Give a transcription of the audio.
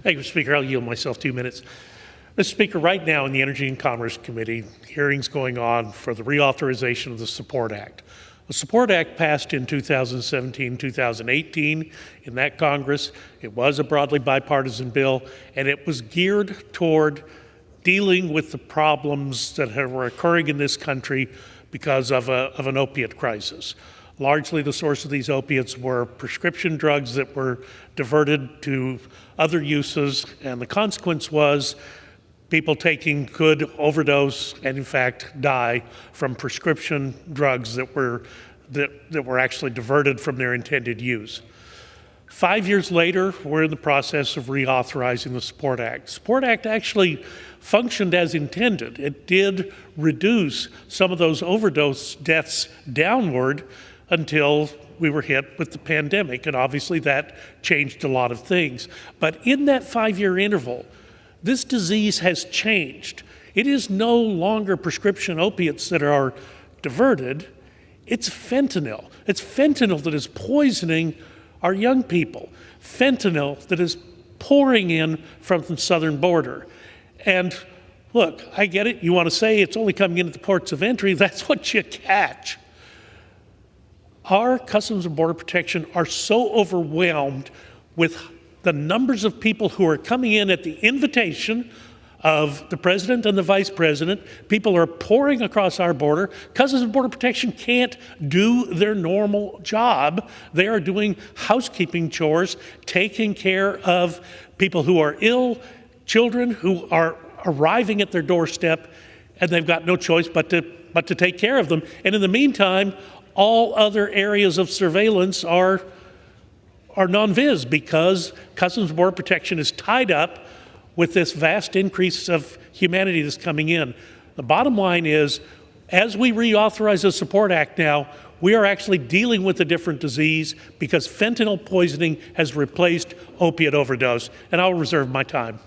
Thank you, Mr. Speaker. I'll yield myself 2 minutes. Mr. Speaker, right now in the Energy and Commerce Committee, hearings going on for the reauthorization of the Support Act. The Support Act passed in 2017, 2018 in that Congress. It was a broadly bipartisan bill, and it was geared toward dealing with the problems that were occurring in this country because of an opiate crisis. Largely the source of these opiates were prescription drugs that were diverted to other uses, and the consequence was people taking could overdose and in fact die from prescription drugs that were actually diverted from their intended use. 5 years later, we're in the process of reauthorizing the Support Act. The Support Act actually functioned as intended. It did reduce some of those overdose deaths downward until we were hit with the pandemic, and obviously that changed a lot of things. But in that 5-year interval, this disease has changed. It is no longer prescription opiates that are diverted, it's fentanyl. It's fentanyl that is poisoning our young people, fentanyl that is pouring in from the southern border. And look, I get it, you want to say it's only coming in at the ports of entry, that's what you catch. Our Customs and Border Protection are so overwhelmed with the numbers of people who are coming in at the invitation of the President and the Vice President. People are pouring across our border. Customs and Border Protection can't do their normal job. They are doing housekeeping chores, taking care of people who are ill, children who are arriving at their doorstep, and they've got no choice but to take care of them. And in the meantime, all other areas of surveillance are non-vis because Customs and Border Protection is tied up with this vast increase of humanity that's coming in. The bottom line is, as we reauthorize the Support Act now, we are actually dealing with a different disease because fentanyl poisoning has replaced opiate overdose, and I'll reserve my time.